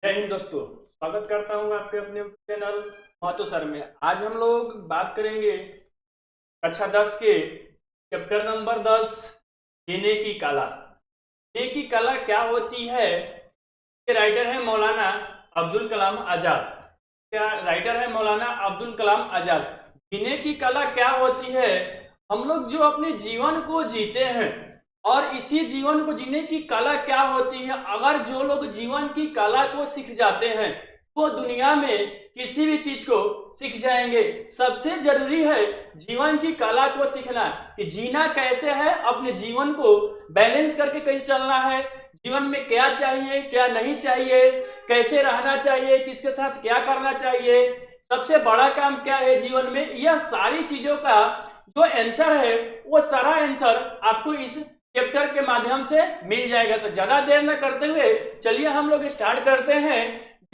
जय हिंद दोस्तों। स्वागत करता हूं आपके अपने चैनल महतो सर में। आज हम लोग बात करेंगे कक्षा 10 के चैप्टर नंबर 10 जीने की कला। जीने की कला क्या होती है? इसके राइटर है मौलाना अब्दुल कलाम आजाद। क्या राइटर है? मौलाना अब्दुल कलाम आजाद। जीने की कला क्या होती है? हम लोग जो अपने जीवन को जीते हैं और इसी जीवन को जीने की कला क्या होती है, अगर जो लोग जीवन की कला को सीख जाते हैं वो दुनिया में किसी भी चीज को सीख जाएंगे। सबसे जरूरी है जीवन की कला को सीखना कि जीना कैसे है, अपने जीवन को बैलेंस करके कैसे चलना है, जीवन में क्या चाहिए क्या नहीं चाहिए, कैसे रहना चाहिए, किसके साथ क्या करना चाहिए, सबसे बड़ा काम क्या है जीवन में। यह सारी चीजों का जो आंसर है वो सारा आंसर आपको इस चैप्टर के माध्यम से मिल जाएगा। तो ज्यादा देर न करते हुए चलिए हम लोग स्टार्ट करते हैं।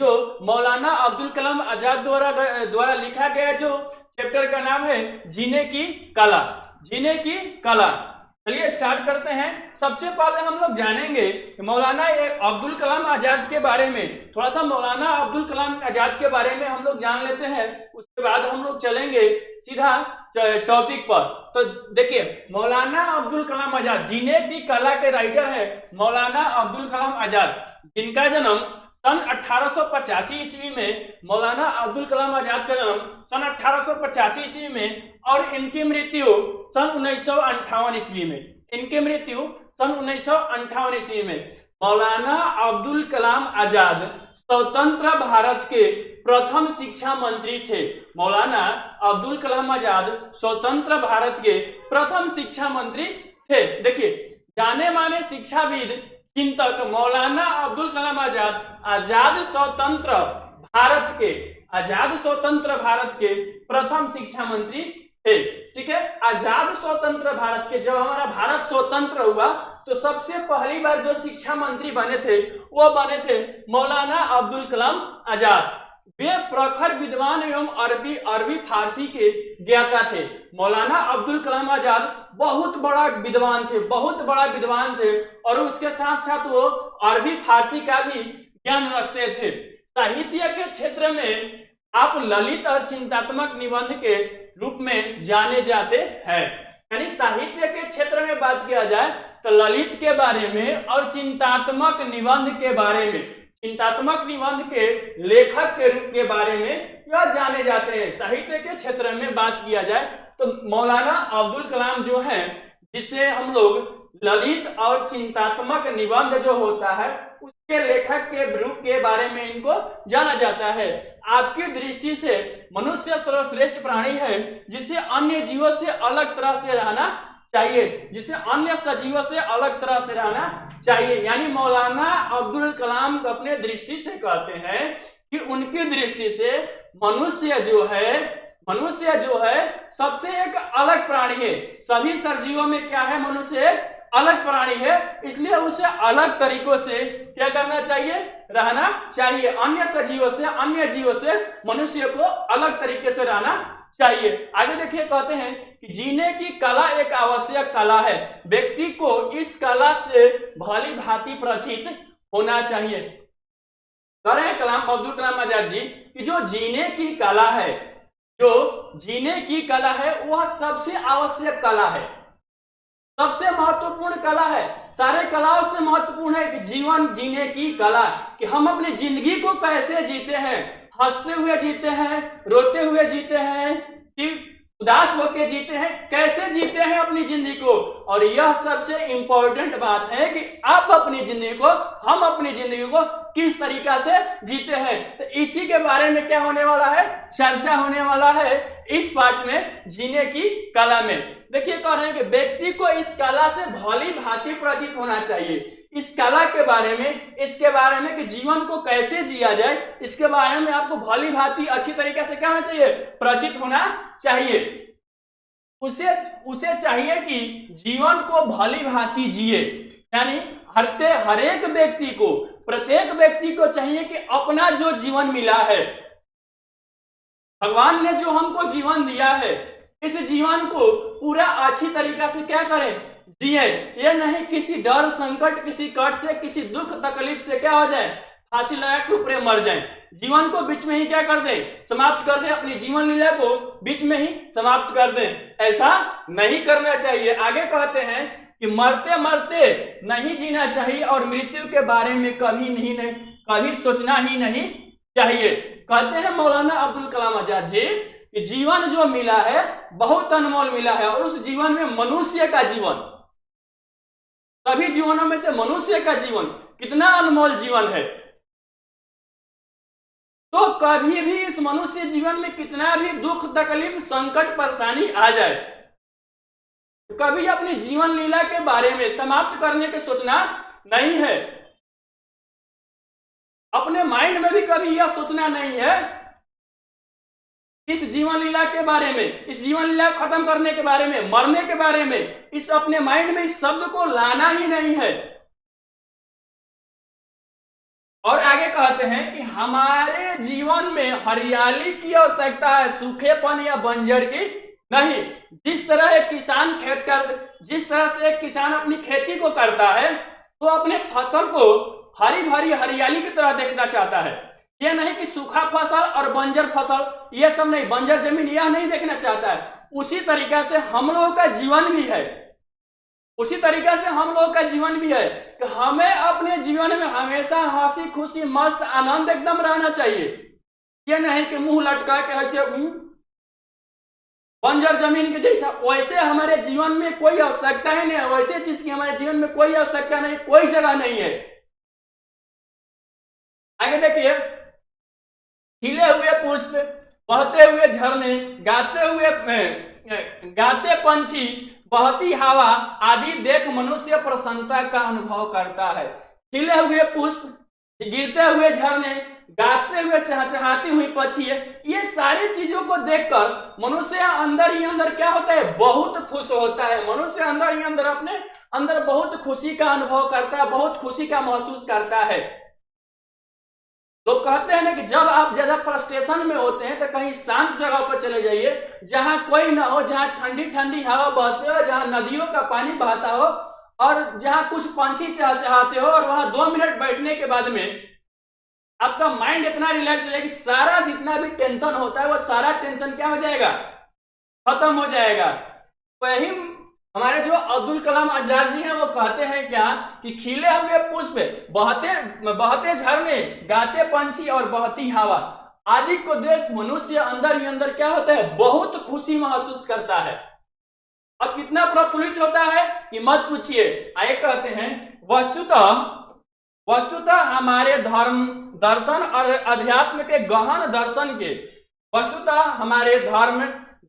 जो मौलाना अब्दुल कलाम आजाद द्वारा लिखा गया जो चैप्टर का नाम है जीने की कला। जीने की कला, चलिए स्टार्ट करते हैं। सबसे पहले हम लोग जानेंगे कि मौलाना अब्दुल कलाम आजाद के बारे में। थोड़ा सा मौलाना अब्दुल कलाम आजाद के बारे में हम लोग जान लेते हैं, उसके बाद हम लोग चलेंगे सीधा टॉपिक पर। तो देखिए, मौलाना अब्दुल कलाम आजाद जीने की कला के राइटर है मौलाना अब्दुल कलाम आजाद, जिनका जन्म सन 1885 ईस्वी में, मौलाना अब्दुल कलाम आजाद का जन्म सन 1885 ईस्वी में और इनकी मृत्यु सन 1958 ईस्वी में। इनकी मृत्यु सन 1958 ईस्वी में। मौलाना अब्दुल कलाम आजाद स्वतंत्र भारत के प्रथम शिक्षा मंत्री थे। मौलाना अब्दुल कलाम आजाद स्वतंत्र भारत के प्रथम शिक्षा मंत्री थे। देखिए, जाने माने शिक्षाविद चिंतक मौलाना अब्दुल कलाम आजाद आजाद स्वतंत्र भारत के प्रथम शिक्षा मंत्री थे। ठीक है, आजाद स्वतंत्र भारत के, जब हमारा भारत स्वतंत्र हुआ तो सबसे पहली बार जो शिक्षा मंत्री बने थे वो बने थे मौलाना अब्दुल कलाम आजाद। वे प्रखर विद्वान एवं अरबी फारसी के ज्ञाता थे। मौलाना अब्दुल कलाम आजाद बहुत बड़ा विद्वान थे और उसके साथ साथ वो अरबी फारसी का भी ज्ञान रखते थे। साहित्य के क्षेत्र में आप ललित और चिंतात्मक निबंध के रूप में जाने जाते हैं। यानी साहित्य के क्षेत्र में बात किया जाए तो ललित के बारे में और चिंतात्मक निबंध के बारे में, चिंतात्मक निबंध के लेखक के रूप के बारे में यह जाने जाते हैं। साहित्य के क्षेत्र में बात किया जाए तो मौलाना अब्दुल कलाम जो है, जिसे हम लोग ललित और चिंतात्मक निबंध जो होता है उसके लेखक के रूप के बारे में इनको जाना जाता है। आपकी दृष्टि से मनुष्य सर्वश्रेष्ठ प्राणी है जिसे अन्य जीवों से अलग तरह से रहना चाहिए, जिसे अन्य सजीवों से अलग तरह से रहना चाहिए। यानी मौलाना अब्दुल कलाम अपने दृष्टि से कहते हैं कि उनकी दृष्टि से मनुष्य जो है सबसे एक अलग प्राणी है। सभी सर्वजीवों में क्या है? मनुष्य एक अलग प्राणी है, इसलिए उसे अलग तरीकों से क्या करना चाहिए? रहना चाहिए। अन्य सजीवों से, अन्य जीवों से मनुष्य को अलग तरीके से रहना चाहिए। आगे देखिए, कहते हैं कि जीने की कला एक आवश्यक कला है, व्यक्ति को इस कला से भली भांति परिचित होना चाहिए। कह रहे हैं कलाम अब्दुल कलाम आजाद जी कि जो जीने की कला है वह सबसे आवश्यक कला है, सबसे महत्वपूर्ण कला है। सारे कलाओं से महत्वपूर्ण है कि जीवन जीने की कला, कि हम अपनी जिंदगी को कैसे जीते हैं, हंसते हुए जीते हैं, रोते हुए जीते हैं, कि उदास होकर जीते हैं, कैसे जीते हैं अपनी जिंदगी को। और यह सबसे इंपॉर्टेंट बात है कि आप अपनी जिंदगी को, हम अपनी जिंदगी को किस तरीका से जीते हैं। तो इसी के बारे में क्या होने वाला है? चर्चा होने वाला है इस पाठ में, जीने की कला में। देखिए, कह रहे हैं कि व्यक्ति को इस कला से भली भांति परिचित होना चाहिए। इस कला के बारे में, इसके बारे में कि जीवन को कैसे जिया जाए, इसके बारे में आपको भली भांति अच्छी तरीके से क्या होना चाहिए? परिचित होना चाहिए। उसे चाहिए कि जीवन को भली भांति जिए। यानी हरेक व्यक्ति को, प्रत्येक व्यक्ति को चाहिए कि अपना जो जीवन मिला है, भगवान ने जो हमको जीवन दिया है, इस जीवन को पूरा अच्छी तरीका से क्या करें? जिए। ये नहीं किसी डर, संकट, किसी कष्ट से, किसी दुख तकलीफ से क्या हो जाए? फांसी लगा के ऊपर मर जाएं, जीवन को बीच में ही क्या कर दें, समाप्त कर दें, अपनी जीवन लीला को बीच में ही समाप्त कर दें। ऐसा नहीं करना चाहिए। आगे कहते हैं कि मरते मरते नहीं जीना चाहिए और मृत्यु के बारे में कभी सोचना ही नहीं चाहिए। कहते हैं मौलाना अब्दुल कलाम आजाद जी कि जीवन जो मिला है बहुत अनमोल मिला है, और उस जीवन में मनुष्य का जीवन, सभी जीवनों में से मनुष्य का जीवन कितना अनमोल जीवन है। तो कभी भी इस मनुष्य जीवन में कितना भी दुख तकलीफ संकट परेशानी आ जाए, तो कभी अपनी जीवन लीला के बारे में समाप्त करने के सोचना नहीं है। अपने माइंड में भी कभी यह सोचना नहीं है इस जीवन लीला के बारे में, इस जीवन लीला खत्म करने के बारे में, मरने के बारे में, इस अपने माइंड में इस शब्द को लाना ही नहीं है। और आगे कहते हैं कि हमारे जीवन में हरियाली की आवश्यकता है, सूखेपन या बंजर की नहीं। जिस तरह एक किसान अपनी खेती को करता है तो अपने फसल को हरी भरी हरियाली की तरह देखना चाहता है। यह नहीं कि सूखा फसल और बंजर फसल, यह सब नहीं, बंजर जमीन यह नहीं देखना चाहता है। उसी तरीका से हम लोगों का जीवन भी है, उसी तरीका से हम लोगों का जीवन भी है कि हमें अपने जीवन में हमेशा हंसी खुशी मस्त आनंद एकदम रहना चाहिए। यह नहीं कि मुंह लटका के ऐसे बंजर जमीन के जैसा, वैसे हमारे जीवन में कोई आवश्यकता ही नहीं है, वैसे चीज की हमारे जीवन में कोई आवश्यकता नहीं, कोई जगह नहीं है। आगे देखिए, खिले हुए पुष्प, बहते हुए झरने, गाते पंछी, बहती हवा आदि देख मनुष्य प्रसन्नता का अनुभव करता है। खिले हुए पुष्प, गिरते हुए झरने, गाते हुए चहचहाती हुई पक्षी, ये सारी चीजों को देखकर मनुष्य अंदर ही अंदर क्या होता है, बहुत खुश होता है। मनुष्य अंदर ही अंदर अपने अंदर बहुत खुशी का अनुभव करता है, बहुत खुशी का महसूस करता है। लोग कहते हैं ना कि जब आप ज्यादा फ्रस्ट्रेशन में होते हैं तो कहीं शांत जगह पर चले जाइए, जहां कोई ना हो, जहां ठंडी ठंडी हवा बहती हो, जहां नदियों का पानी बहता हो, और जहां कुछ पंछी चहचहाते हो, और वहां 2 मिनट बैठने के बाद में आपका माइंड इतना रिलैक्स हो जाएगा कि सारा जितना भी टेंशन होता है वो सारा टेंशन क्या हो जाएगा, खत्म हो जाएगा। वही हमारे जो अब्दुल कलाम आजाद जी हैं वो कहते हैं क्या कि खिले हुए पुष्प, बहते झरने, गाते पंछी और बहती हवा आदि को देख मनुष्य अंदर ही अंदर क्या होता है, बहुत खुशी महसूस करता है। अब कितना प्रफुल्लित होता है कि मत पूछिए। आगे कहते हैं, वस्तुतः हमारे धर्म दर्शन और अध्यात्म के गहन दर्शन के, वस्तुतः हमारे धर्म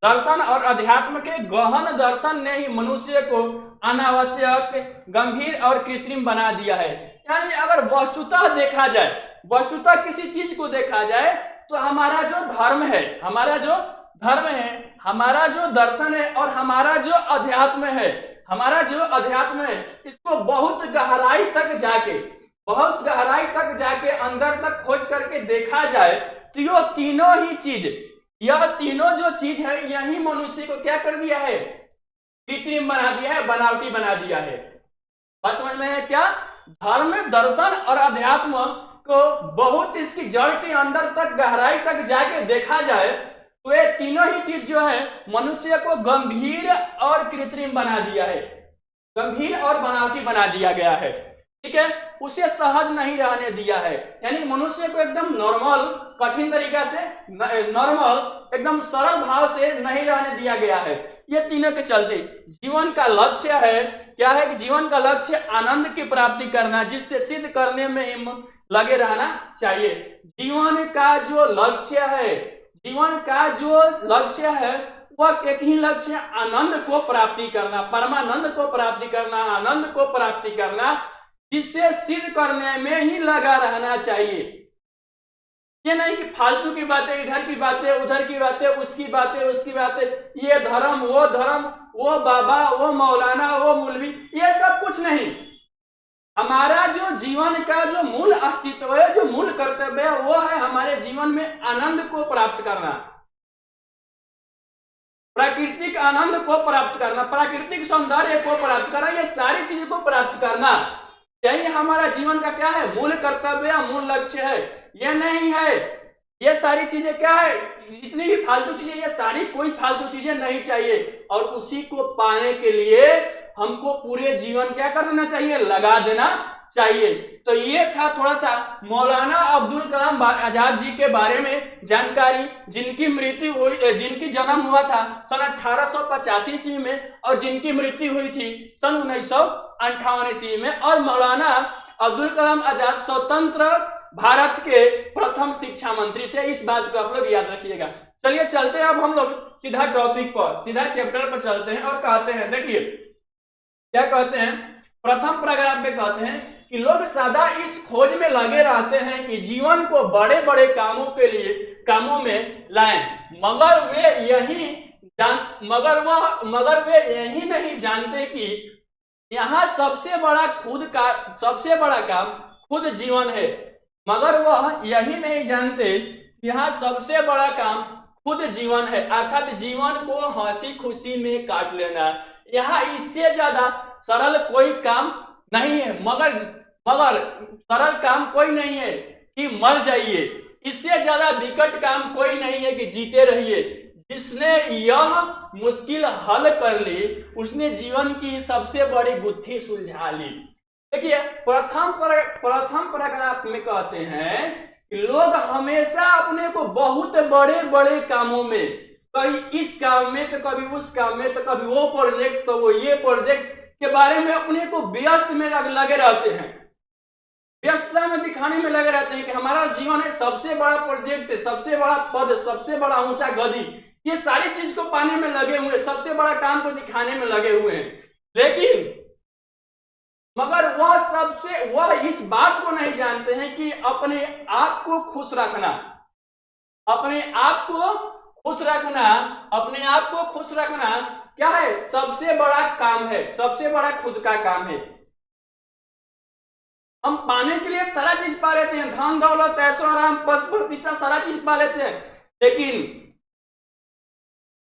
दर्शन और अध्यात्म के गहन दर्शन ने ही मनुष्य को अनावश्यक, गंभीर और कृत्रिम बना दिया है। यानी अगर वस्तुतः देखा जाए, वस्तुतः किसी चीज को देखा जाए, तो हमारा जो धर्म है, हमारा जो दर्शन है और हमारा जो अध्यात्म है, इसको बहुत गहराई तक जाके अंदर तक खोज करके देखा जाए, तो ये तीनों ही चीज, यह तीनों जो चीज है, यही मनुष्य को क्या कर दिया है, कृत्रिम बना दिया है, बनावटी बना दिया है। बात समझ में है क्या? धर्म, दर्शन और अध्यात्म को बहुत इसकी जड़ के अंदर तक, गहराई तक जाके देखा जाए, तो ये तीनों ही चीज जो है मनुष्य को गंभीर और कृत्रिम बना दिया है, गंभीर और बनावटी बना दिया गया है। ठीक है, उसे सहज नहीं रहने दिया है। यानी मनुष्य को एकदम नॉर्मल, कठिन तरीका से, नॉर्मल एकदम सरल भाव से नहीं रहने दिया गया है। ये तीनों के चलते जीवन का लक्ष्य है क्या है कि जीवन का लक्ष्य आनंद की प्राप्ति करना, जिससे सिद्ध करने में ही लगे रहना चाहिए। जीवन का जो लक्ष्य है वह एक ही लक्ष्य, आनंद को प्राप्ति करना, परमानंद को प्राप्ति करना, आनंद को प्राप्ति करना, जिससे सिद्ध करने में ही लगा रहना चाहिए। ये नहीं कि फालतू की बातें, इधर की बातें, उधर की बातें, उसकी बातें, ये धर्म, वो बाबा, वो मौलाना, वो मौलवी, ये सब कुछ नहीं। हमारा जो जीवन का जो मूल अस्तित्व है, जो मूल कर्तव्य है, वो है हमारे जीवन में आनंद को प्राप्त करना, प्राकृतिक आनंद को प्राप्त करना, प्राकृतिक सौंदर्य को प्राप्त करना, ये सारी चीजों को प्राप्त करना। यही हमारा जीवन का क्या है, मूल कर्तव्य, मूल लक्ष्य है। यह नहीं है, ये सारी चीजें क्या है, जितनी भी फालतू चीजें, ये सारी कोई फालतू चीजें नहीं चाहिए। और उसी को पाने के लिए हमको पूरे जीवन क्या कर देना चाहिए, लगा देना चाहिए। तो ये था थोड़ा सा मौलाना अब्दुल कलाम आजाद जी के बारे में जानकारी, जिनकी मृत्यु हुई, जिनकी जन्म हुआ था सन 1885 ईस्वी में और जिनकी मृत्यु हुई थी सन 1958 ईस्वी में। और मौलाना अब्दुल कलाम आजाद स्वतंत्र भारत के प्रथम शिक्षा मंत्री थे, इस बात को आप लोग याद रखिएगा। चलिए चलते हैं अब हम लोग सीधा टॉपिक पर, सीधा चैप्टर पर चलते हैं और कहते हैं, देखिए क्या कहते हैं, प्रथम पैराग्राफ में कहते हैं कि लोग सदा इस खोज में लगे रहते हैं कि जीवन को बड़े बड़े कामों में लाएं, मगर वे यही नहीं जानते कि यहाँ सबसे बड़ा काम खुद जीवन है। मगर वह यही नहीं जानते यहाँ सबसे बड़ा काम खुद जीवन है, अर्थात जीवन को हंसी खुशी में काट लेना। यहाँ इससे ज्यादा सरल कोई काम नहीं है, मगर सरल काम कोई नहीं है कि मर जाइए, इससे ज्यादा विकट काम कोई नहीं है कि जीते रहिए। जिसने यह मुश्किल हल कर ली उसने जीवन की सबसे बड़ी गुत्थी सुलझा ली। देखिए प्रथम पैराग्राफ में कहते हैं कि लोग हमेशा अपने को बहुत बड़े बड़े कामों में, कभी इस काम में तो कभी उस काम में, तो कभी वो प्रोजेक्ट तो वो ये प्रोजेक्ट के बारे में अपने को व्यस्त में लगे रहते हैं, व्यस्तता में दिखाने में लगे रहते हैं कि हमारा जीवन है, सबसे बड़ा प्रोजेक्ट, सबसे बड़ा पद, सबसे बड़ा ऊंचा गद्दी, ये सारी चीज को पाने में लगे हुए, सबसे बड़ा काम को दिखाने में लगे हुए हैं। लेकिन मगर वह इस बात को नहीं जानते हैं कि अपने आप को खुश रखना, अपने आप को खुश रखना क्या है, सबसे बड़ा काम है, सबसे बड़ा खुद का काम है। हम पाने के लिए सारा चीज पा लेते हैं, धन दौलत ऐशो आराम पद प्रतिष्ठा सारा चीज पा लेते हैं, लेकिन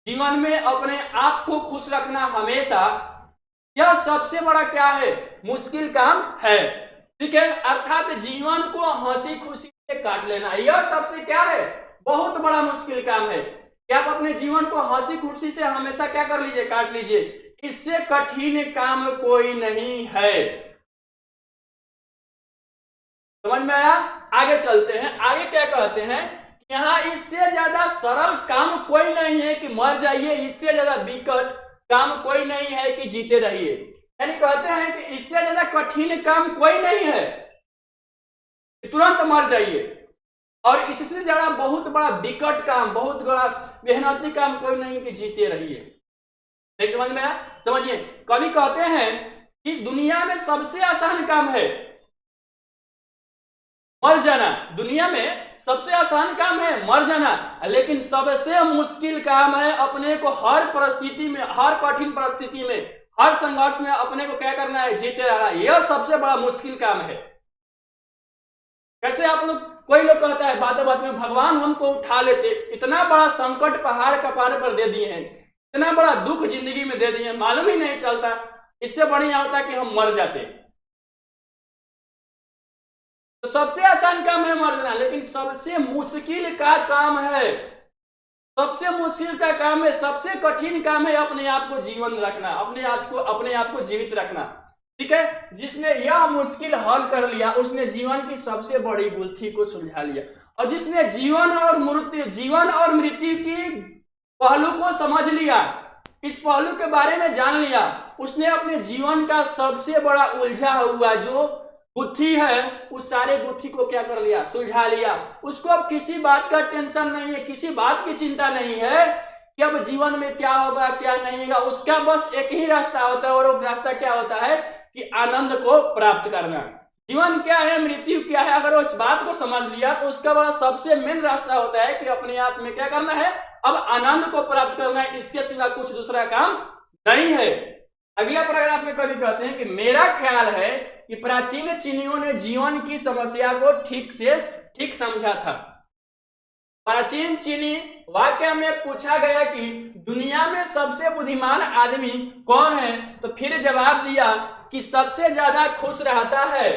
जीवन में अपने आप को खुश रखना हमेशा यह सबसे बड़ा क्या है, मुश्किल काम है। ठीक है, अर्थात जीवन को हंसी खुशी से काट लेना यह सबसे क्या है, बहुत बड़ा मुश्किल काम है कि आप अपने जीवन को हंसी खुशी से हमेशा क्या कर लीजिए, काट लीजिए। इससे कठिन काम कोई नहीं है। समझ में आया? आगे चलते हैं, आगे क्या कहते हैं, यहाँ इससे ज्यादा सरल काम कोई नहीं है कि मर जाइए, इससे ज्यादा विकट काम कोई नहीं है कि जीते रहिए। यानी कहते हैं कि इससे ज्यादा कठिन काम कोई नहीं है कि तुरंत मर जाइए, और इससे ज्यादा बहुत बड़ा विकट काम, बहुत बड़ा मेहनती काम कोई नहीं कि जीते रहिए। नहीं समझ में आया? समझिए, कभी कहते हैं कि दुनिया में सबसे आसान काम है मर जाना, दुनिया में सबसे आसान काम है मर जाना, लेकिन सबसे मुश्किल काम है अपने को हर परिस्थिति में, हर कठिन परिस्थिति में, हर संघर्ष में अपने को क्या करना है, जीते रहना। यह सबसे बड़ा मुश्किल काम है। कैसे आप लोग, कोई लोग कहता है बातें बात में भगवान हमको उठा लेते, इतना बड़ा संकट पहाड़ कपार पर दे दिए हैं, इतना बड़ा दुख जिंदगी में दे दिए हैं, मालूम ही नहीं चलता, इससे बढ़िया होता कि हम मर जाते। तो सबसे आसान काम है मर जाना, लेकिन सबसे मुश्किल का काम है, सबसे मुश्किल का काम है, सबसे कठिन काम है अपने आप को जीवन रखना, अपने आप को जीवित रखना। ठीक है, जिसने यह मुश्किल हल कर लिया उसने जीवन की सबसे बड़ी गुत्थी को सुलझा लिया। और जिसने जीवन और मृत्यु की पहलू को समझ लिया, इस पहलू के बारे में जान लिया, उसने अपने जीवन का सबसे बड़ा उलझा हुआ जो गुत्थी है उस सारे गुत्थी को क्या कर लिया, सुलझा लिया। उसको अब किसी बात का टेंशन नहीं है, किसी बात की चिंता नहीं है कि अब जीवन में क्या होगा क्या नहीं होगा। उसका बस एक ही रास्ता होता है, और वो रास्ता क्या होता है कि आनंद को प्राप्त करना। जीवन क्या है, मृत्यु क्या है, अगर उस बात को समझ लिया तो उसका बड़ा सबसे मेन रास्ता होता है कि अपने आप में क्या करना है, अब आनंद को प्राप्त करना है, इसके सिवा कुछ दूसरा काम नहीं है। अगला पैराग्राफ में कभी कहते हैं कि मेरा ख्याल है कि प्राचीन चीनियों ने जीवन की समस्या को ठीक समझा था। प्राचीन चीनी वाक्य में पूछा गया कि दुनिया में सबसे बुद्धिमान आदमी कौन है, तो फिर जवाब दिया कि सबसे ज्यादा खुश रहता है,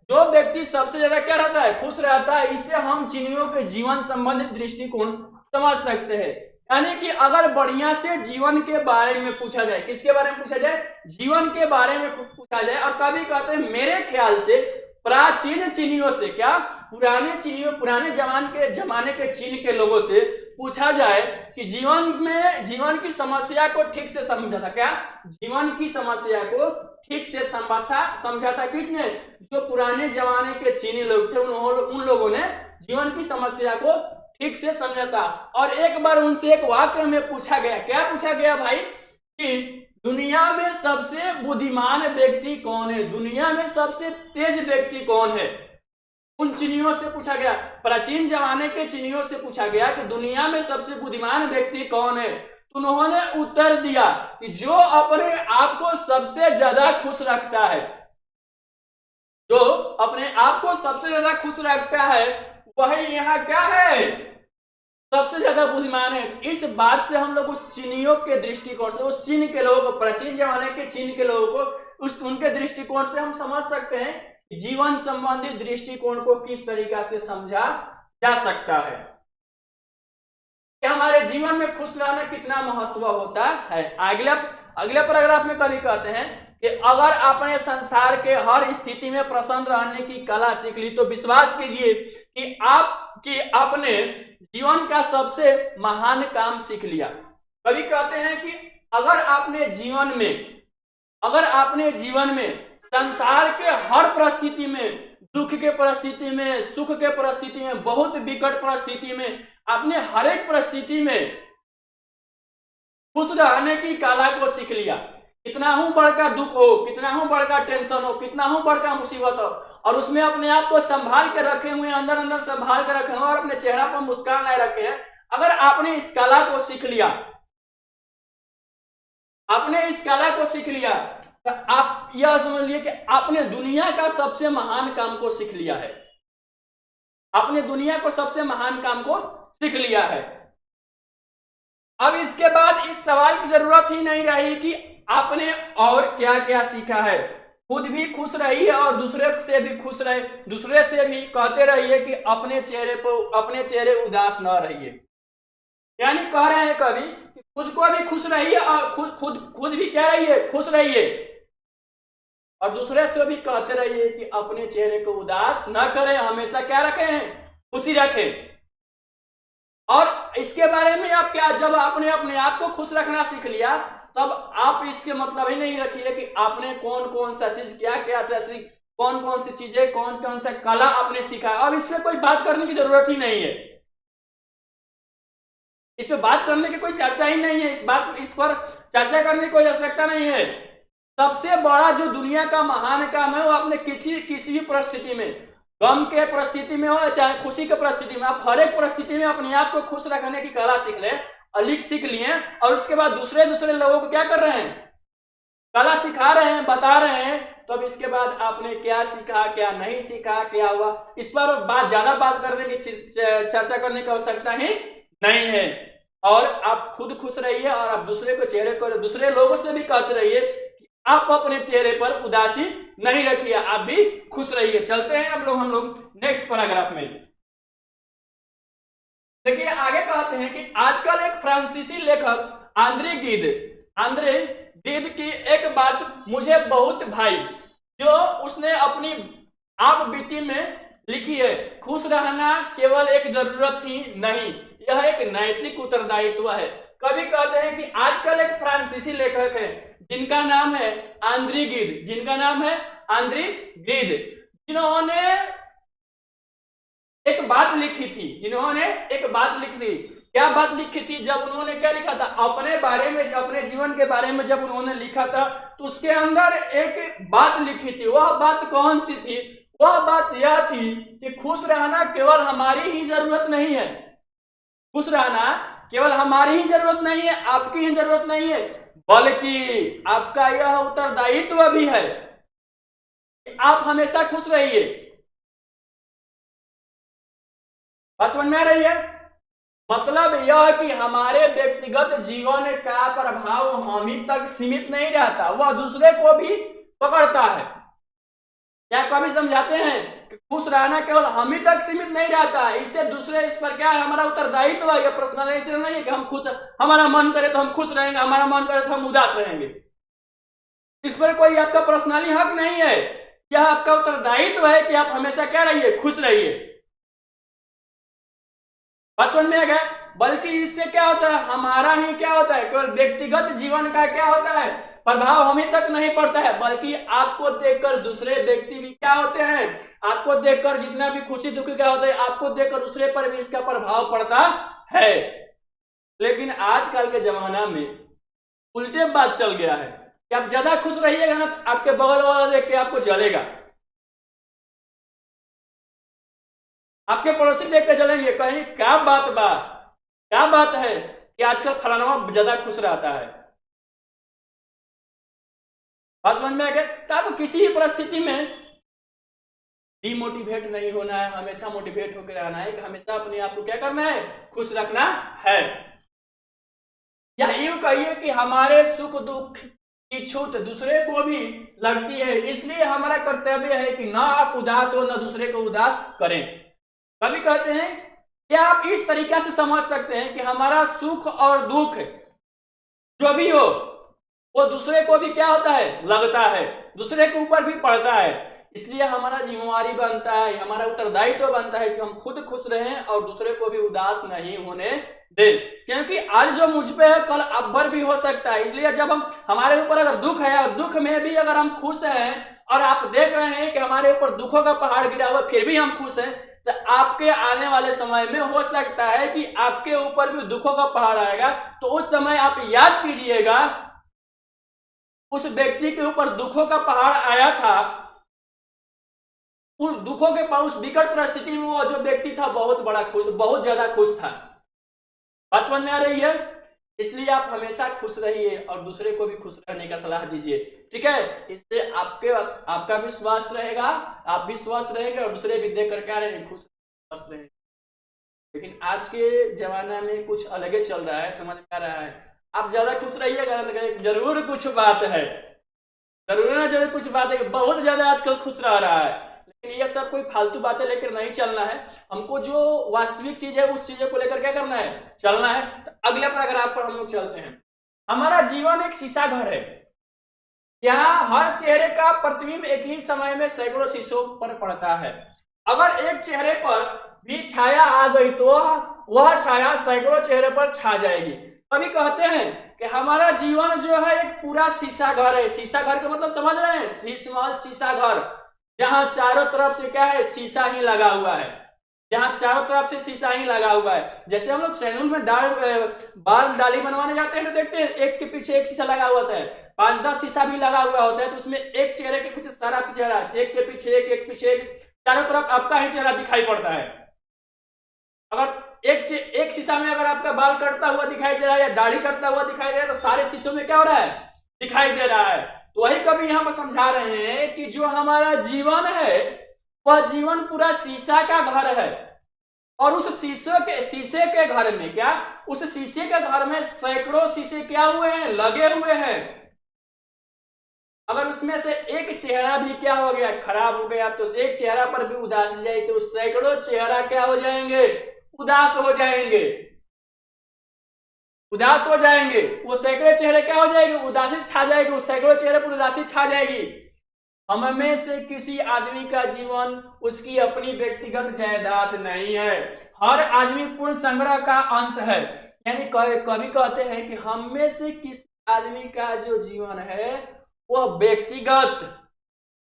जो व्यक्ति सबसे ज्यादा क्या रहता है, खुश रहता है, इससे हम चीनियों के जीवन संबंधित दृष्टिकोण समझ सकते हैं। यानी कि अगर बढ़िया से जीवन के बारे में पूछा जाए, किसके बारे में पूछा जाए, जीवन के बारे में पूछा जाए, और कभी कहते हैं मेरे ख्याल से प्राचीन चीनियों से, क्या पुराने चीनियों, पुराने जमाने के चीन के लोगों से पूछा जाए कि जीवन की समस्या को ठीक से समझा था, क्या जीवन की समस्या को ठीक से समझा था किसने, जो पुराने जमाने के चीनी लोग थे, उन लोगों ने जीवन की समस्या को ठीक से समझा था। और एक बार उनसे एक वाक्य में पूछा गया, क्या पूछा गया भाई, कि दुनिया में सबसे बुद्धिमान व्यक्ति कौन है, दुनिया में सबसे तेज व्यक्ति कौन है, उन चीनियों से पूछा गया, प्राचीन जमाने के चीनियों से पूछा गया कि दुनिया में सबसे बुद्धिमान व्यक्ति कौन है। तो उन्होंने उत्तर दिया कि जो अपने आप को सबसे ज्यादा खुश रखता है, जो अपने आप को सबसे ज्यादा खुश रखता है, वही यहाँ क्या है, सबसे ज्यादा बुद्धिमान है। इस बात से हम लोग उस चीनियों के दृष्टिकोण से, उस चीन के लोगों को, प्राचीन जमाने के चीन के लोगों को, उनके दृष्टिकोण से हम समझ सकते हैं जीवन संबंधी दृष्टिकोण को किस तरीका से समझा जा सकता है, कि हमारे जीवन में खुश रहना कितना महत्व होता है। अगले पैराग्राफ में कभी कहते हैं कि अगर आपने संसार के हर स्थिति में प्रसन्न रहने की कला सीख ली तो विश्वास कीजिए कि आपने जीवन का सबसे महान काम सीख लिया। कभी कहते हैं कि अगर आपने जीवन में संसार के हर परिस्थिति में, दुख के परिस्थिति में, सुख के परिस्थिति में, बहुत विकट परिस्थिति में, आपने हर एक परिस्थिति में खुश रहने की कला को सीख लिया, कितना हूं बड़का दुख हो, कितना हूं बड़का टेंशन हो, कितना हूं बड़का मुसीबत हो, और उसमें अपने आप को संभाल के रखे हुए, अंदर अंदर संभाल के रखे हुए, और अपने चेहरा पर मुस्कान लाए रखे हैं। अगर आपने इस कला को सीख लिया, तो आप यह समझ लिए कि आपने दुनिया का सबसे महान काम को सीख लिया है, आपने दुनिया को सबसे महान काम को सीख लिया है। अब इसके बाद इस सवाल की जरूरत ही नहीं रही कि आपने और क्या क्या सीखा है, खुद भी खुश रहिए और दूसरे से भी खुश रहे, दूसरे से भी कहते रहिए कि अपने चेहरे उदास न रहिए। यानी कह रहे हैं कवि कि खुद को भी खुश रहिए और खुद भी क्या रहिए, खुश रहिए, और दूसरे से भी कहते रहिए कि अपने चेहरे को उदास न करें, हमेशा क्या रखें, खुशी रखें। और इसके बारे में आप क्या, जब आपने अपने आप को खुश रखना सीख लिया, तब आप इसके मतलब ही नहीं रखिए कि आपने कौन कौन सा चीज क्या कौन कौन सी चीजें, कौन कौन सा कला आपने सीखा। अब इसमें कोई बात करने की जरूरत ही नहीं है, इस पे बात करने की कोई चर्चा ही नहीं है, इस पर चर्चा करने की कोई आवश्यकता नहीं है। सबसे बड़ा जो दुनिया का महान काम है, वो आपने किसी भी परिस्थिति में, गम के परिस्थिति में हो चाहे खुशी के परिस्थिति में, आप हर एक परिस्थिति में अपने आप को खुश रखने की कला सीख लें, सीख लिए, और उसके बाद दूसरे लोगों को क्या कर रहे हैं, कला सिखा रहे हैं, बता रहे हैं। तो अब इसके बाद आपने क्या सीखा, क्या नहीं सीखा, क्या हुआ, इस पर ज्यादा बात करने की, चर्चा करने की आवश्यकता ही नहीं है। और आप खुद खुश रहिए, और आप दूसरे लोगों से भी कहते रहिए कि आप अपने चेहरे पर उदासी नहीं रखिए, आप भी खुश रहिए। चलते हैं हम लोग नेक्स्ट पैराग्राफ में। देखिए आगे कहते हैं कि आजकल एक फ्रांसीसी लेखक आंद्रे गिद की एक बात मुझे बहुत भाई, जो उसने अपनी आप बीती में लिखी है, खुश रहना केवल एक जरूरत ही नहीं, यह एक नैतिक उत्तरदायित्व है। कभी कहते हैं कि आजकल एक फ्रांसीसी लेखक है जिनका नाम है आंद्रे गिद, जिन्होंने एक बात लिखी थी, क्या बात लिखी थी, जब उन्होंने क्या लिखा था, अपने जीवन के बारे में जब उन्होंने लिखा था, तो उसके अंदर एक बात लिखी थी। वह बात कौन सी थी? वह बात यह थी कि खुश रहना केवल हमारी ही जरूरत नहीं है, खुश रहना केवल हमारी ही जरूरत नहीं है, आपकी ही जरूरत नहीं है, बल्कि आपका यह उत्तरदायित्व भी है कि आप हमेशा खुश रहिए। बात समझ में आ रही है? मतलब यह कि हमारे व्यक्तिगत जीवन का प्रभाव हम ही तक सीमित नहीं रहता, वह दूसरे को भी पकड़ता है। क्या कभी समझाते हैं कि खुश रहना केवल हम ही तक सीमित नहीं रहता है, इससे दूसरे इस पर क्या है, हमारा उत्तरदायित्व है। पर्सनल इसलिए नहीं है कि हम खुश, हमारा मन करे तो हम खुश रहेंगे, हमारा मन करे तो हम उदास रहेंगे। इस पर कोई आपका पर्सनली हक नहीं है। यह आपका उत्तरदायित्व है कि आप हमेशा क्या रहिए, खुश रहिए। बात समझ में आ गया? बल्कि इससे क्या होता है, हमारा ही क्या होता है, केवल व्यक्तिगत जीवन का क्या होता है, प्रभाव हम ही तक नहीं पड़ता है, बल्कि आपको देखकर दूसरे व्यक्ति भी क्या होते हैं, आपको देखकर जितना भी खुशी दुखी क्या होता है, आपको देखकर दूसरे पर भी इसका प्रभाव पड़ता है। लेकिन आजकल के जमाना में उल्टे बात चल गया है कि आप ज्यादा खुश रहिएगा ना, तो आपके बगल वाला देख के आपको जलेगा, आपके पड़ोसी देख के जलेंगे, कहीं क्या बात है कि आजकल फलाना ज्यादा खुश रहता है। बात समझ में आ गया? तो आपको किसी भी परिस्थिति में डिमोटिवेट नहीं होना है, हमेशा मोटिवेट होकर रहना है कि हमेशा अपने आप को क्या करना है, खुश रखना है। या यूं कहिए कि हमारे सुख दुख की छूट दूसरे को भी लगती है, इसलिए हमारा कर्तव्य है कि ना आप उदास हो, ना दूसरे को उदास करें। कभी कहते हैं कि आप इस तरीके से समझ सकते हैं कि हमारा सुख और दुख जो भी हो वो दूसरे को भी क्या होता है, लगता है, दूसरे के ऊपर भी पड़ता है। इसलिए हमारा जिम्मेवारी बनता है, हमारा उत्तरदायित्व बनता है कि हम खुद खुश रहें और दूसरे को भी उदास नहीं होने दें, क्योंकि आज जो मुझ पे है कल आप पर भी हो सकता है। इसलिए जब हमारे ऊपर अगर दुख है और दुख में भी अगर हम खुश हैं और आप देख रहे हैं कि हमारे ऊपर दुखों का पहाड़ गिरा हुआ फिर भी हम खुश हैं, तो आपके आने वाले समय में हो सकता है कि आपके ऊपर भी दुखों का पहाड़ आएगा। तो उस समय आप याद कीजिएगा उस व्यक्ति के ऊपर दुखों का पहाड़ आया था, उन दुखों के उस विकट परिस्थिति में वो जो व्यक्ति था बहुत ज्यादा खुश था। बात समझ में आ रही है? इसलिए आप हमेशा खुश रहिए और दूसरे को भी खुश रहने का सलाह दीजिए, ठीक है? इससे आपका भी स्वास्थ्य रहेगा, आप भी स्वस्थ रहेंगे और दूसरे भी देख कर क्या रहेंगे, खुश स्वस्थ रहेंगे। लेकिन आज के जमाना में कुछ अलग ही चल रहा है, समझ में आ रहा है? आप ज्यादा खुश रहिएगा, जरूर कुछ बात है, जरूर कुछ बात है, बहुत ज्यादा आजकल खुश रह रहा है। लेकिन ये सब कोई फालतू बातें लेकर नहीं चलना है, हमको जो वास्तविक चीज है उस चीजों को लेकर क्या करना है, चलना है। तो अगले पैराग्राफ पर हम लोग चलते हैं। हमारा जीवन एक शीशा घर है, यहाँ हर चेहरे का प्रतिबिंब एक ही समय में सैकड़ों शीशों पर पड़ता है। अगर एक चेहरे पर भी छाया आ गई तो वह छाया सैकड़ों चेहरे पर छा जाएगी। अभी कहते हैं कि हमारा जीवन जो है एक पूरा शीशा घर है। शीशा घर का मतलब समझ रहे हैं, शीशा घर, जहां चारों तरफ से क्या है, शीशा ही लगा हुआ है, जहां चारों तरफ से शीशा ही लगा हुआ है। जैसे हम लोग सैलून में बाल दाढ़ी बनवाने जाते हैं तो देखते हैं एक के पीछे एक शीशा लगा हुआ होता है, 5-10 शीशा भी लगा हुआ होता है, तो उसमें एक चेहरे के कुछ सारा चेहरा, एक के पीछे एक पीछे एक, चारों तरफ आपका ही चेहरा दिखाई पड़ता है। अगर एक शीशा में अगर आपका बाल कटता हुआ दिखाई दे रहा है या दाढ़ी कटता हुआ दिखाई दे रहा है, तो सारे शीशों में क्या हो रहा है, दिखाई दे रहा है। तो वही कभी यहाँ पर समझा रहे हैं कि जो हमारा जीवन है वह जीवन पूरा शीशा का घर है, और उस शीशे के घर में क्या, उस शीशे के घर में सैकड़ों शीशे क्या हुए हैं, लगे हुए हैं। अगर उसमें से एक चेहरा भी क्या हो गया, खराब हो गया, तो एक चेहरा पर भी उदासी जाए तो सैकड़ों चेहरा क्या हो जाएंगे, उदास हो जाएंगे, उदास हो जाएंगे। वो सैकड़े चेहरे क्या हो जाएंगे, उदासी छा जाएगी, उस सैकड़ों चेहरे पर उदासी छा जाएगी। हम में से किसी आदमी का जीवन उसकी अपनी व्यक्तिगत जायदाद नहीं है, हर आदमी पूर्ण संग्रह का अंश है। यानी कवि कहते हैं कि हम में से किसी आदमी का जो जीवन है वह व्यक्तिगत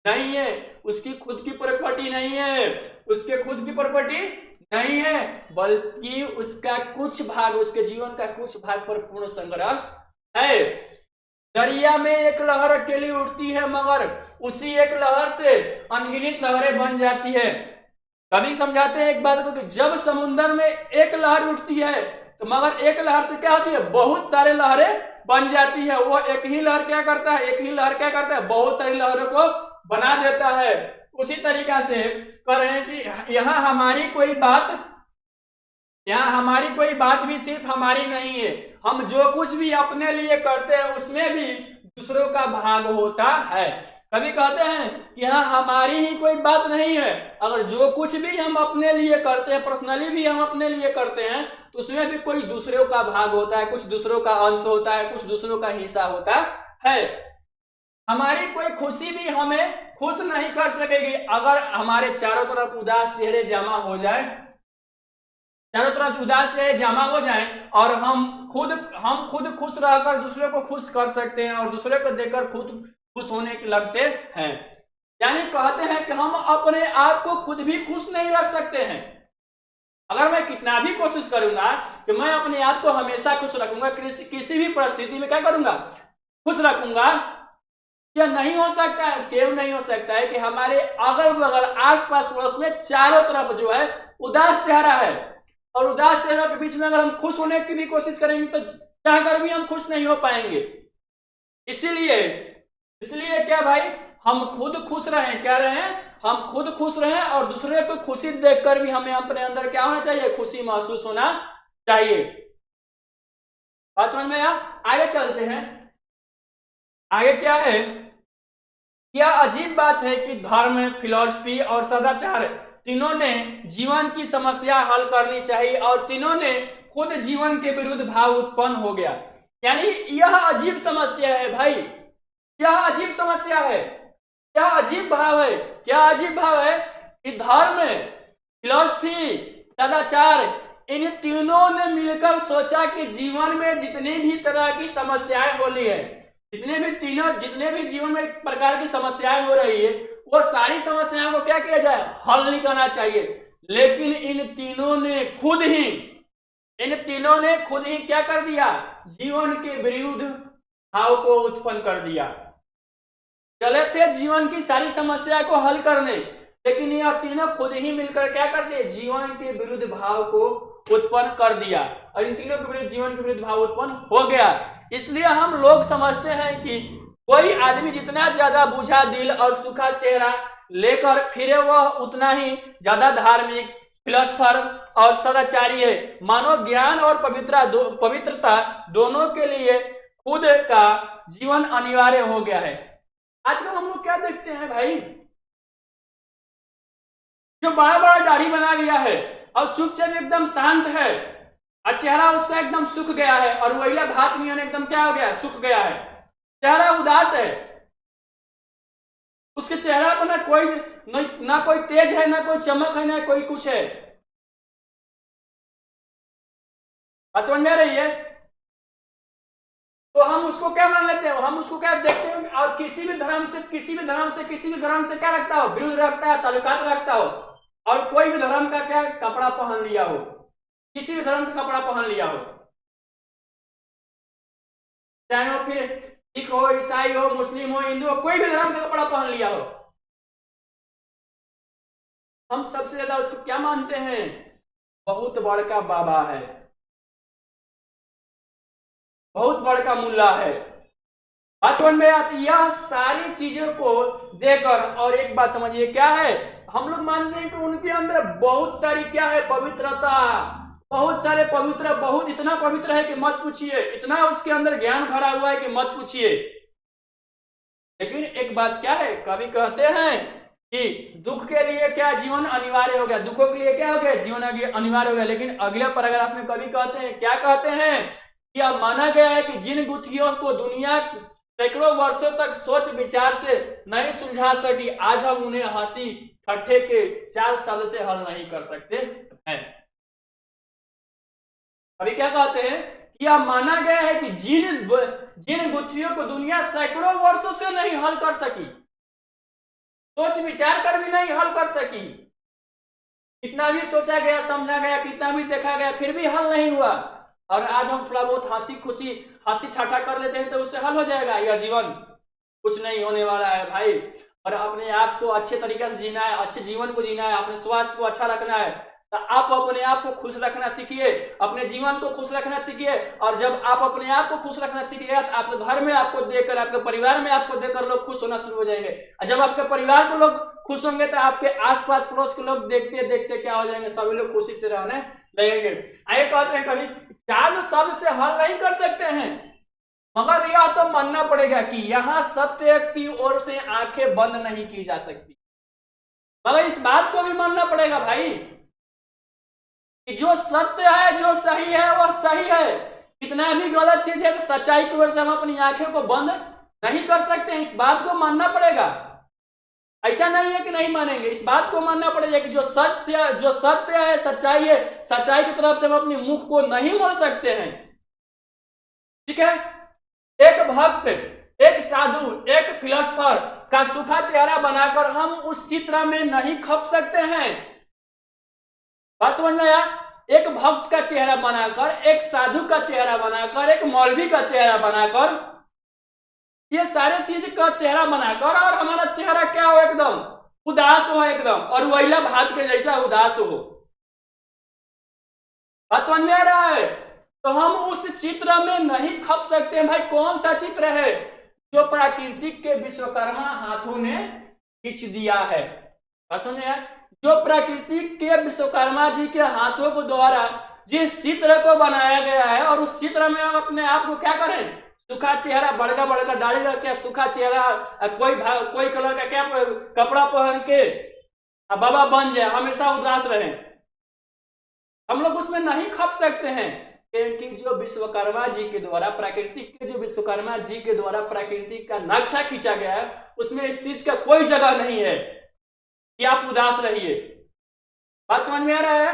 नहीं है, उसकी खुद की प्रॉपर्टी नहीं है, उसके खुद की प्रॉपर्टी नहीं है, बल्कि उसका कुछ भाग, उसके जीवन का कुछ भाग पर पूर्ण संग्रह है। दरिया में एक लहर अकेली उठती है, मगर उसी एक लहर से अनगिनत लहरें बन जाती है। कभी समझाते हैं एक बात को कि जब समुद्र में एक लहर उठती है तो मगर एक लहर से क्या होती है, बहुत सारे लहरें बन जाती है। वो एक ही लहर क्या करता है, बहुत सारी लहरों को बना देता है। उसी तरीका से कह रहे हैं कि यहाँ हमारी कोई बात भी सिर्फ हमारी नहीं है, हम जो कुछ भी अपने लिए करते हैं उसमें भी दूसरों का भाग होता है। कभी कहते हैं कि हाँ हमारी ही कोई बात नहीं है, अगर जो कुछ भी हम अपने लिए करते हैं, पर्सनली भी हम अपने लिए करते हैं, तो उसमें भी कोई दूसरों का भाग होता है, कुछ दूसरों का अंश होता है, कुछ दूसरों का हिस्सा होता है। हमारी कोई खुशी भी हमें खुश नहीं कर सकेगी अगर हमारे चारों तरफ उदास चेहरे जमा हो जाए, चारों तरफ उदास चेहरे जमा हो जाए और हम खुद खुश रहकर दूसरे को खुश कर सकते हैं और दूसरे को देखकर खुद खुश होने के लगते हैं। यानी कहते हैं कि हम अपने आप को खुद भी खुश नहीं रख सकते हैं। अगर मैं कितना भी कोशिश करूंगा कि मैं अपने आप को हमेशा खुश रखूंगा, किसी भी परिस्थिति में क्या करूंगा, खुश रखूंगा, यह नहीं हो सकता है। क्यों नहीं हो सकता है कि हमारे अगल बगल आसपास पड़ोस में चारों तरफ जो है उदास चेहरा है, और उदास चेहरों के बीच में अगर हम खुश होने की भी कोशिश करेंगे तो चाहकर भी हम खुश नहीं हो पाएंगे। इसलिए क्या भाई, हम खुद खुश रहें, क्या रहें, हम खुद खुश रहें और दूसरे को खुशी देखकर भी हमें अपने अंदर क्या होना चाहिए, खुशी महसूस होना चाहिए। बात समझ में आया? आगे चलते हैं। आगे क्या है, क्या अजीब बात है कि धर्म, फिलॉसफी और सदाचार तीनों ने जीवन की समस्या हल करनी चाहिए और तीनों ने खुद जीवन के विरुद्ध भाव उत्पन्न हो गया। यानी यह अजीब समस्या है भाई, यह अजीब समस्या है, यह अजीब भाव है। क्या अजीब भाव है कि धर्म, फिलॉसफी, सदाचार, इन तीनों ने मिलकर सोचा कि जीवन में जितनी भी तरह की समस्याएं हो रही है, जितने भी जीवन में प्रकार की समस्याएं हो रही है, वो सारी समस्याओं को क्या किया जाए, हल नहीं करना चाहिए। लेकिन इन तीनों ने खुद ही क्या कर दिया, जीवन के विरुद्ध भाव को उत्पन्न कर दिया। चले थे जीवन की सारी समस्या को हल करने, लेकिन यह तीनों खुद ही मिलकर क्या कर दिए, जीवन के विरुद्ध भाव को उत्पन्न कर दिया और इन तीनों के विरुद्ध जीवन के विरुद्ध भाव उत्पन्न हो गया। इसलिए हम लोग समझते हैं कि कोई आदमी जितना ज्यादा बुझा दिल और सूखा चेहरा लेकर फिरे वह उतना ही ज्यादा धार्मिक, फिलोसफर और सदाचारी है। मानो ज्ञान और पवित्रता दोनों के लिए खुद का जीवन अनिवार्य हो गया है। आजकल हम लोग क्या देखते हैं भाई, जो बड़ा बड़ा दाढ़ी बना लिया है और चुपचाप एकदम शांत है और चेहरा उसका एकदम सूख गया है, और वही भात मियां एकदम क्या हो गया, सूख गया है, चेहरा उदास है, उसके चेहरा पर ना कोई तेज है, ना कोई चमक है, ना कोई कुछ है। बात समझ में आ रही है? तो हम उसको क्या मान लेते हैं, हम उसको क्या देखते हैं, और किसी भी धर्म से क्या रखता हो, विरुद्ध रखता है, ताल्लुकात रखता हो, और कोई भी धर्म का क्या कपड़ा पहन लिया हो, किसी भी धर्म का कपड़ा पहन लिया हो, चाहे वो फिर सिख हो, ईसाई हो, मुस्लिम हो, हिंदू हो, कोई भी धर्म का कपड़ा पहन लिया हो, हम सबसे ज्यादा उसको क्या मानते हैं, बहुत बड़का बाबा है, बहुत बड़का मुल्ला है। बचपन में आप यह सारी चीजों को देखकर, और एक बात समझिए क्या है, हम लोग मानते हैं कि उनके अंदर बहुत सारी क्या है, पवित्रता, बहुत सारे पवित्र, बहुत इतना पवित्र है कि मत पूछिए, इतना उसके अंदर ज्ञान भरा हुआ है कि मत पूछिए। लेकिन एक बात क्या है, कभी कहते हैं कि दुख के लिए क्या जीवन अनिवार्य हो गया, दुखों के लिए क्या हो गया, जीवन अनिवार्य हो गया। लेकिन अगले पैराग्राफ में कभी कहते हैं, क्या कहते हैं, यह माना गया है कि जिन गुत्थियों को दुनिया सैकड़ों वर्षों तक सोच विचार से नहीं सुलझा सकी, आज हम उन्हें हंसी ठट्ठे के 4 शब्द से हल नहीं कर सकते हैं। अभी क्या कहते हैं कि यह माना गया है कि जिन गुत्थियों को दुनिया सैकड़ों वर्षों से नहीं हल कर सकी, सोच विचार कर भी नहीं हल कर सकी, कितना भी सोचा गया, समझा गया, कितना भी देखा गया, फिर भी हल नहीं हुआ, और आज हम थोड़ा बहुत हंसी ठाठा कर लेते हैं तो उससे हल हो जाएगा। यह जीवन कुछ नहीं होने वाला है भाई। और अपने आप को अच्छे तरीके से जीना है, अच्छे जीवन को जीना है, अपने स्वास्थ्य को अच्छा रखना है, तो आप अपने आप को खुश रखना सीखिए, अपने जीवन को खुश रखना सीखिए। और जब आप अपने आप को खुश रखना सीखिएगा तो आपके घर में आपको देखकर, आपके परिवार में आपको देखकर लोग खुश होना शुरू हो जाएंगे, और जब आपके परिवार को लोग खुश होंगे तो आपके आसपास पड़ोस के लोग देखते देखते क्या हो जाएंगे, सभी लोग खुशी से रहने लगेंगे। आइए कहते हैं, कभी 4 शब्द से हल नहीं कर सकते हैं, मगर यह तो मानना पड़ेगा कि यहां सत्य की ओर से आंखें बंद नहीं की जा सकती। मगर इस बात को भी मानना पड़ेगा भाई कि जो सत्य है, जो सही है, वह सही है। कितना भी गलत चीज है तो सच्चाई की ओर से हम अपनी आंखें को बंद नहीं कर सकते। इस बात को मानना पड़ेगा। ऐसा नहीं है कि नहीं मानेंगे, इस बात को मानना पड़ेगा कि जो सत्य है, सच्चाई है, सच्चाई की तरफ से हम अपने मुख को नहीं मोड़ सकते हैं। ठीक है। एक भक्त, एक साधु, एक फिलोसफर का सूखा चेहरा बनाकर हम उस चित्र में नहीं खप सकते हैं। बात समझ में आया? एक भक्त का चेहरा बनाकर, एक साधु का चेहरा बनाकर, एक मौलवी का चेहरा बनाकर, ये सारे चीज का चेहरा बनाकर, और हमारा चेहरा क्या हो, एकदम उदास हो, एकदम और वैला भात के जैसा उदास हो। बात समझ में आ रहा है? तो हम उस चित्र में नहीं खप सकते हैं। भाई कौन सा चित्र है? जो प्राकृतिक के विश्वकर्मा हाथों ने खींच दिया है। बात समझ में आया? जो प्राकृतिक के विश्वकर्मा जी के हाथों को द्वारा जिस चित्र को बनाया गया है, और उस चित्र में हम अपने आप को क्या करें, सूखा चेहरा, बड़का बड़का दाढ़ी रख के सूखा चेहरा, कोई कलर का क्या कपड़ा पहन के बाबा बन जाए, हमेशा उदास रहे, हम लोग उसमें नहीं खप सकते हैं। क्योंकि जो विश्वकर्मा जी के द्वारा, प्राकृतिक के जो विश्वकर्मा जी के द्वारा प्राकृतिक का नक्शा खींचा गया है, उसमें इस चीज का कोई जगह नहीं है कि आप उदास रहिए। बात समझ में आ रहा है?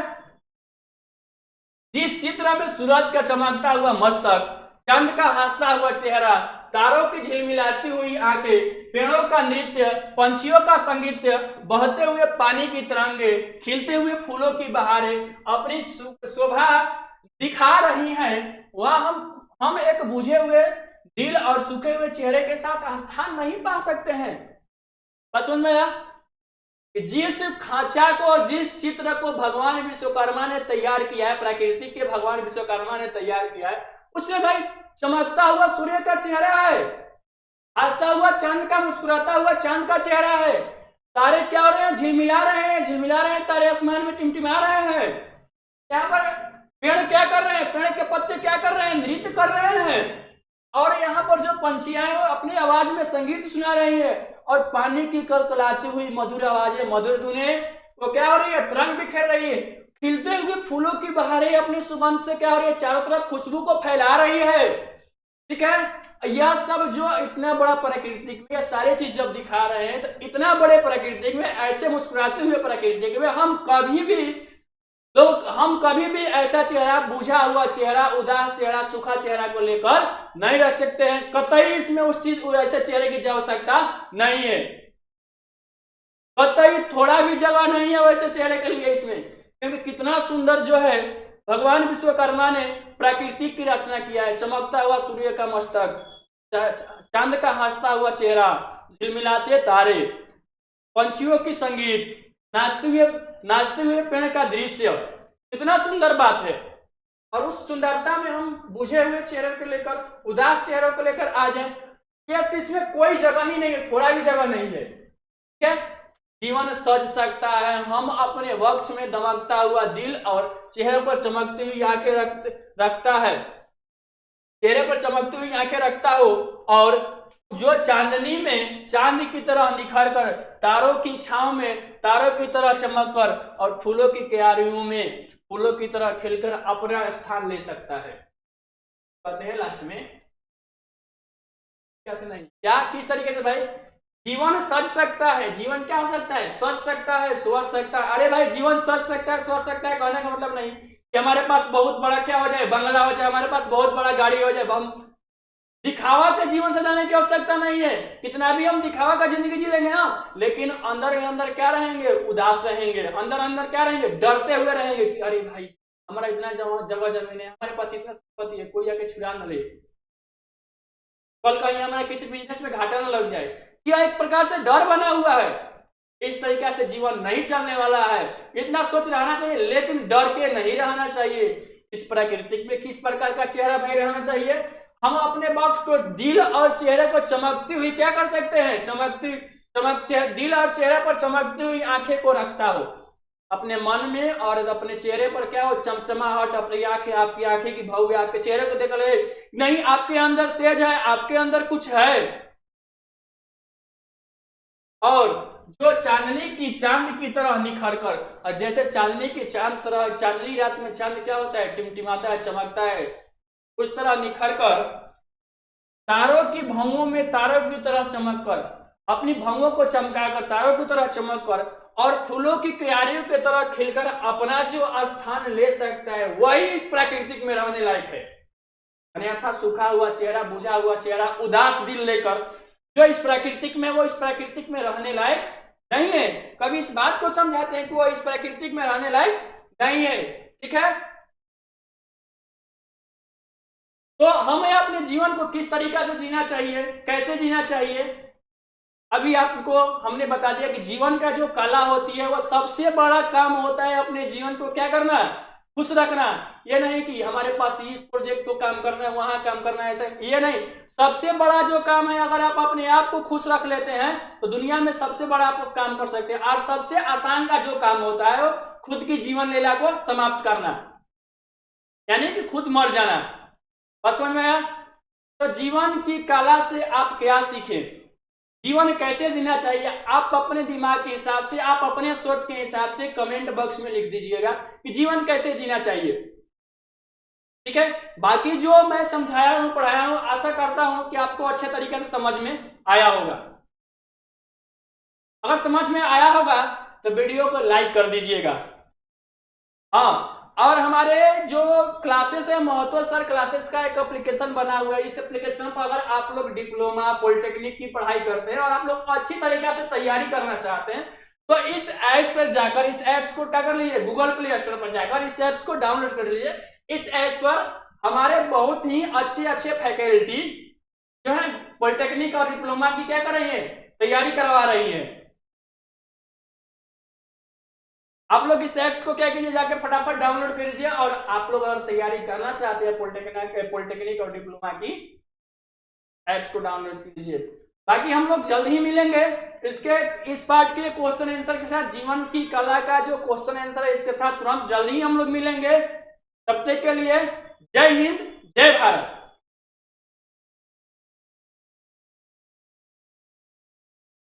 जिस चित्र में सूरज का चमकता हुआ मस्तक, चंद का हंसता हुआ चेहरा, तारों की झिलमिलाती हुई आंखें, पेड़ों का नृत्य, पंछियों का संगीत, बहते हुए पानी की तरंगे, खिलते हुए फूलों की बहारें अपनी शोभा दिखा रही हैं, वह हम एक बुझे हुए दिल और सूखे हुए चेहरे के साथ स्थान नहीं पा सकते हैं। बस समझ में आया? जिस खांचा को, जिस चित्र को भगवान विश्वकर्मा ने तैयार किया है, प्राकृतिक के भगवान विश्वकर्मा ने तैयार किया है, उसमें भाई चमकता हुआ सूर्य का चेहरा है, हंसता हुआ चांद का, मुस्कुराता हुआ चांद का चेहरा है, तारे क्या हो रहे हैं, झिलमिला रहे हैं तारे आसमान में टिमटिमा रहे हैं। यहाँ पर पेड़ क्या कर रहे हैं, पेड़ के पत्ते क्या कर रहे हैं, नृत्य कर रहे हैं। और यहाँ पर जो पंछियां हैं वो अपनी आवाज में संगीत सुना रही है, और पानी की कलकलाती हुई मधुर आवाजें, मधुर धुनें, वो क्या हो रही है, तरंग बिखेर रही है। खिलते हुए फूलों की बहारें अपनी सुगंध से क्या हो रही है, चारों तरफ खुशबू को फैला रही है। ठीक है। यह सब जो इतना बड़ा प्राकृतिक में, सारी चीज जब दिखा रहे हैं, तो इतना बड़े प्राकृतिक में, ऐसे मुस्कुराते हुए प्राकृतिक में हम कभी भी ऐसा चेहरा, बुझा हुआ चेहरा, उदास चेहरा, सूखा चेहरा को लेकर नहीं रख सकते हैं। कतई इसमें उस चीज, ऐसे चेहरे की आवश्यकता नहीं है, कतई थोड़ा भी जगह नहीं है वैसे चेहरे के लिए इसमें। क्योंकि कितना सुंदर जो है भगवान विश्वकर्मा ने प्राकृतिक की रचना किया है। चमकता हुआ सूर्य का मस्तक, चांद का हंसता हुआ चेहरा, झिलमिलाते तारे, पंछियों की संगीत, नाचते हुए पेड़ का दृश्य, कितना सुंदर बात है। और उस सुंदरता में हम बुझे हुए चेहरे को लेकर, उदास चेहरों को लेकर आ जाए, यस, इसमें कोई जगह ही नहीं है, थोड़ा भी जगह नहीं है। क्या जीवन सज सकता है, हम अपने वक्ष में दमकता हुआ दिल और चेहरे पर चमकती हुई आंखें रखता है, चेहरे पर चमकती हुई आंखें रखता हो, और जो चांदनी में चांद की तरह निखर कर, तारों की छांव में तारों की तरह चमक कर, और फूलों की क्यारियों में फूलों की तरह खिलकर अपना स्थान ले सकता है। कहते हैं लास्ट में कैसे नहीं, क्या किस तरीके से भाई जीवन सज सकता है। जीवन क्या हो सकता है, सज सकता है, स्वर सकता है। अरे भाई जीवन सज सकता है, स्वर सकता है कहने का मतलब नहीं कि हमारे पास बहुत बड़ा क्या हो जाए, बंगला हो जाए, हमारे पास बहुत बड़ा गाड़ी हो जाए। हम दिखावा के जीवन सजाने की आवश्यकता नहीं है। कितना भी हम दिखावा का जिंदगी जी लेंगे ना, लेकिन अंदर ही अंदर क्या रहेंगे, उदास रहेंगे, अंदर अंदर क्या रहेंगे, डरते हुए रहेंगे कि अरे भाई हमारा इतना जगह जमीन है, हमारे पास इतना संपत्ति है, कोई आके छुड़ा न ले, कल कहीं हमारा किसी बिजनेस में घाटा न लग जाए। यह एक प्रकार से डर बना हुआ है। इस तरीके से जीवन नहीं चलने वाला है, इतना सोच रहना चाहिए, लेकिन डर के नहीं रहना चाहिए। इस प्राकृतिक में किस प्रकार का चेहरा भाई रहना चाहिए, हम अपने बॉक्स को, दिल और चेहरे को चमकती हुई क्या कर सकते हैं, दिल और चेहरे पर चमकती हुई आंखें को रखता हो। अपने मन में और अपने चेहरे पर क्या हो, चमचमाहट, अपनी आंखें, आपकी आंखें की भाव आपके चेहरे को देख ले, नहीं आपके अंदर तेज है, आपके अंदर कुछ है। और जो चांदनी की चांद की तरह निखर कर, और जैसे चांदनी की चांद तरह, चांदनी रात में चांद क्या होता है, टिमटिमाता है, चमकता है, उस तरह निखर कर, तारों की भौंवों में तारों की तरह चमक कर, अपनी भौंवों को चमकाकर तारों की तरह चमक कर, और फूलों की क्यारियों की तरह खिलकर अपना जो स्थान ले सकता है, वही इस प्राकृतिक में रहने लायक है। अन्यथा सूखा हुआ चेहरा, बुझा हुआ चेहरा, उदास दिल लेकर जो इस प्राकृतिक में, वो इस प्राकृतिक में रहने लायक नहीं है। कभी इस बात को समझाते हैं कि वो इस प्राकृतिक में रहने लायक नहीं है। ठीक है, तो हमें अपने जीवन को किस तरीका से जीना चाहिए, कैसे जीना चाहिए, अभी आपको हमने बता दिया कि जीवन का जो कला होती है, वो सबसे बड़ा काम होता है अपने जीवन को क्या करना, खुश रखना। ये नहीं कि हमारे पास इस प्रोजेक्ट को काम करना है, वहां काम करना है, ऐसा ये नहीं। सबसे बड़ा जो काम है, अगर आप अपने आप को खुश रख लेते हैं तो दुनिया में सबसे बड़ा आप काम कर सकते हैं। और सबसे आसान का जो काम होता है, वो खुद की जीवन लीला को समाप्त करना, यानी कि खुद मर जाना। बात समझ में आया? तो जीवन की कला से आप क्या सीखें, जीवन कैसे जीना चाहिए, आप अपने दिमाग के हिसाब से, आप अपने सोच के हिसाब से कमेंट बॉक्स में लिख दीजिएगा कि जीवन कैसे जीना चाहिए। ठीक है, बाकी जो मैं समझाया हूं, पढ़ाया हूं, आशा करता हूं कि आपको अच्छे तरीके से समझ में आया होगा। अगर समझ में आया होगा तो वीडियो को लाइक कर दीजिएगा। हाँ, और हमारे जो क्लासेस है, महतो सर क्लासेस का एक एप्लीकेशन बना हुआ है। इस एप्लीकेशन पर अगर आप लोग डिप्लोमा, पॉलिटेक्निक की पढ़ाई करते हैं और आप लोग अच्छी तरीके से तैयारी करना चाहते हैं, तो इस ऐप पर जाकर, इस ऐप्स को क्या कर लीजिए, गूगल प्ले स्टोर पर जाकर इस ऐप्स को डाउनलोड कर लीजिए। इस ऐप पर हमारे बहुत ही अच्छे अच्छे फैकल्टी जो है पॉलिटेक्निक और डिप्लोमा की क्या कर रही है, तैयारी करवा रही है। आप लोग इस ऐप्स को क्या कीजिए, जाके फटाफट डाउनलोड कर लीजिए। और आप लोग अगर तैयारी करना चाहते हैं पॉलिटेक्निक और डिप्लोमा की, ऐप्स को डाउनलोड कीजिए। बाकी हम लोग जल्द ही मिलेंगे इसके, इस पार्ट के क्वेश्चन आंसर के साथ। जीवन की कला का जो क्वेश्चन आंसर है, इसके साथ तुरंत जल्द ही हम लोग मिलेंगे। तब तक के लिए जय हिंद, जय भारत।